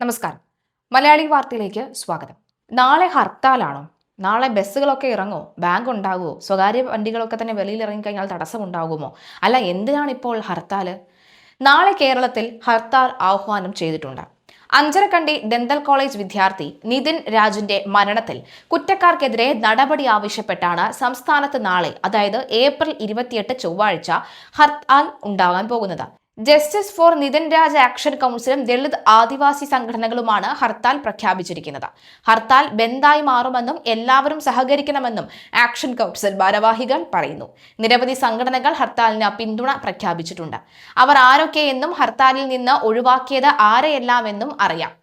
നമസ്കാരം. മലയാളി വാർത്തയിലേക്ക് സ്വാഗതം. നാളെ ഹർത്താലാണോ? നാളെ ബസ്സുകളൊക്കെ ഇറങ്ങോ? ബാങ്ക് ഉണ്ടാകുമോ? സ്വകാര്യ വണ്ടികളൊക്കെ തന്നെ വെളിയിൽ ഇറങ്ങിക്കഴിഞ്ഞാൽ തടസ്സമുണ്ടാകുമോ? അല്ല, എന്തിനാണ് ഇപ്പോൾ ഹർത്താല്? നാളെ കേരളത്തിൽ ഹർത്താൽ ആഹ്വാനം ചെയ്തിട്ടുണ്ട്. അഞ്ചരക്കണ്ടി ഡെന്റൽ കോളേജ് വിദ്യാർത്ഥി നിതിൻ രാജിന്റെ മരണത്തിൽ കുറ്റക്കാർക്കെതിരെ നടപടി ആവശ്യപ്പെട്ടാണ് സംസ്ഥാനത്ത് നാളെ, അതായത് ഏപ്രിൽ 28 ചൊവ്വാഴ്ച ഹർത്താൽ ഉണ്ടാകാൻ പോകുന്നത്. Justice for Nitin Raj action കൗൺസിലും ദളിത് ആദിവാസി സംഘടനകളുമാണ് ഹർത്താൽ പ്രഖ്യാപിച്ചിരിക്കുന്നത്. ഹർത്താൽ ബന്ദായി മാറുമെന്നും എല്ലാവരും സഹകരിക്കണമെന്നും ആക്ഷൻ കൗൺസിൽ ഭാരവാഹികൾ പറയുന്നു. നിരവധി സംഘടനകൾ ഹർത്താലിന് പിന്തുണ പ്രഖ്യാപിച്ചിട്ടുണ്ട്. അവർ ആരൊക്കെയെന്നും ഹർത്താലിൽ നിന്ന് ഒഴിവാക്കിയത് ആരെയെല്ലാമെന്നും അറിയാം.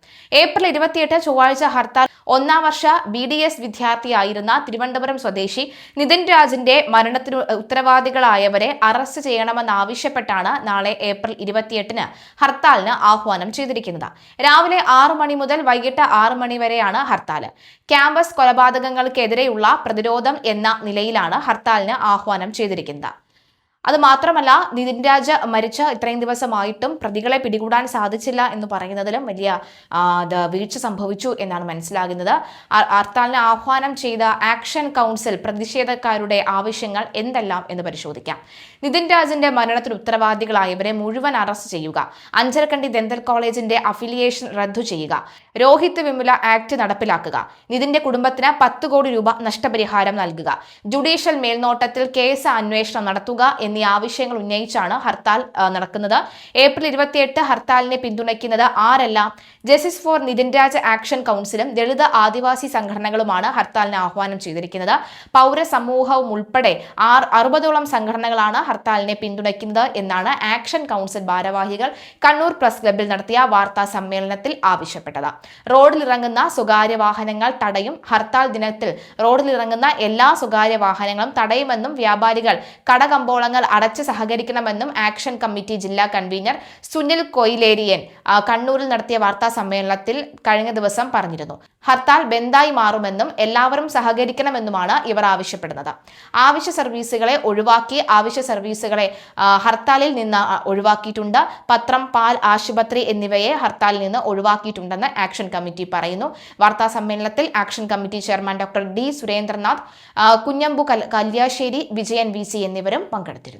ഏപ്രിൽ 28 ചൊവ്വാഴ്ച ഹർത്താൽ ഒന്നാം വർഷ BDS വിദ്യാർത്ഥിയായിരുന്ന തിരുവനന്തപുരം സ്വദേശി നിതിൻ രാജിന്റെ മരണത്തിന് ഉത്തരവാദികളായവരെ അറസ്റ്റ് ചെയ്യണമെന്നാവശ്യപ്പെട്ടാണ് നാളെ ഏപ്രിൽ 28 ഹർത്താലിന് ആഹ്വാനം ചെയ്തിരിക്കുന്നത്. രാവിലെ 6 മണി മുതൽ വൈകിട്ട് 6 മണി വരെയാണ് ഹർത്താൽ. ക്യാമ്പസ് കൊലപാതകങ്ങൾക്കെതിരെയുള്ള പ്രതിരോധം എന്ന നിലയിലാണ് ഹർത്താലിന് ആഹ്വാനം ചെയ്തിരിക്കുന്നത്. അത് മാത്രമല്ല, നിതിൻ രാജ് മരിച്ച ഇത്രയും ദിവസമായിട്ടും പ്രതികളെ പിടികൂടാൻ സാധിച്ചില്ല എന്ന് പറയുന്നതിലും വലിയ വീഴ്ച സംഭവിച്ചു എന്നാണ് മനസ്സിലാകുന്നത്. ഹർത്താലിന് ആഹ്വാനം ചെയ്ത ആക്ഷൻ കൗൺസിൽ പ്രതിഷേധക്കാരുടെ ആവശ്യങ്ങൾ എന്തെല്ലാം എന്ന് പരിശോധിക്കാം. നിതിൻ രാജിന്റെ മരണത്തിന് ഉത്തരവാദികളായവരെ മുഴുവൻ അറസ്റ്റ് ചെയ്യുക, അഞ്ചരക്കണ്ടി ഡെന്റൽ കോളേജിന്റെ അഫിലിയേഷൻ റദ്ദു ചെയ്യുക, രോഹിത് വിമുല ആക്ട് നടപ്പിലാക്കുക, നിതിന്റെ കുടുംബത്തിന് 10 കോടി രൂപ നഷ്ടപരിഹാരം നൽകുക, ജുഡീഷ്യൽ മേൽനോട്ടത്തിൽ കേസ് അന്വേഷണം നടത്തുക എന്നീ ആവശ്യങ്ങൾ ഉന്നയിച്ചാണ് ഹർത്താൽ നടക്കുന്നത്. ഏപ്രിൽ 28 ഹർത്താലിനെ പിന്തുണയ്ക്കുന്നത് ആരെല്ലാം? Justice for Nitin Raj action കൗൺസിലും ദളിത് ആദിവാസി സംഘടനകളുമാണ് ഹർത്താലിന് ആഹ്വാനം ചെയ്തിരിക്കുന്നത്. പൗരസമൂഹവും ഉൾപ്പെടെ 60ഓളം സംഘടനകളാണ് ഹർത്താലിനെ പിന്തുണയ്ക്കുന്നത് എന്നാണ് ആക്ഷൻ കൗൺസിൽ ഭാരവാഹികൾ കണ്ണൂർ പ്രസ് ക്ലബ്ബിൽ നടത്തിയ വാർത്താ സമ്മേളനത്തിൽ ആവശ്യപ്പെട്ടത്. റോഡിലിറങ്ങുന്ന സ്വകാര്യ വാഹനങ്ങൾ തടയും. ഹർത്താൽ ദിനത്തിൽ റോഡിലിറങ്ങുന്ന എല്ലാ സ്വകാര്യ വാഹനങ്ങളും തടയുമെന്നും വ്യാപാരികൾ കടകമ്പോളങ്ങൾ അടച്ച് സഹകരിക്കണമെന്നും ആക്ഷൻ കമ്മിറ്റി ജില്ലാ കൺവീനർ സുനിൽ കൊയിലേരിയൻ കണ്ണൂരിൽ നടത്തിയ വാർത്താ സമ്മേളനത്തിൽ കഴിഞ്ഞ ദിവസം പറഞ്ഞിരുന്നു. ഹർത്താൽ ബന്ദായി മാറുമെന്നും എല്ലാവരും സഹകരിക്കണമെന്നുമാണ് ഇവർ ആവശ്യപ്പെടുന്നത്. ആവശ്യ സർവീസുകളെ ഒഴിവാക്കി. ആവശ്യ സർവീസുകളെ ഹർത്താലിൽ നിന്ന് ഒഴിവാക്കിയിട്ടുണ്ട്. പത്രം, പാൽ, ആശുപത്രി എന്നിവയെ ഹർത്താലിൽ നിന്ന് ഒഴിവാക്കിയിട്ടുണ്ടെന്ന് ആക്ഷൻ കമ്മിറ്റി പറയുന്നു. വാർത്താ സമ്മേളനത്തിൽ action committee chairman doctor D Surendranath, Kunhambu Kalliasseri, Vijayan VC എന്നിവരും പങ്കെടുത്തിരുന്നു.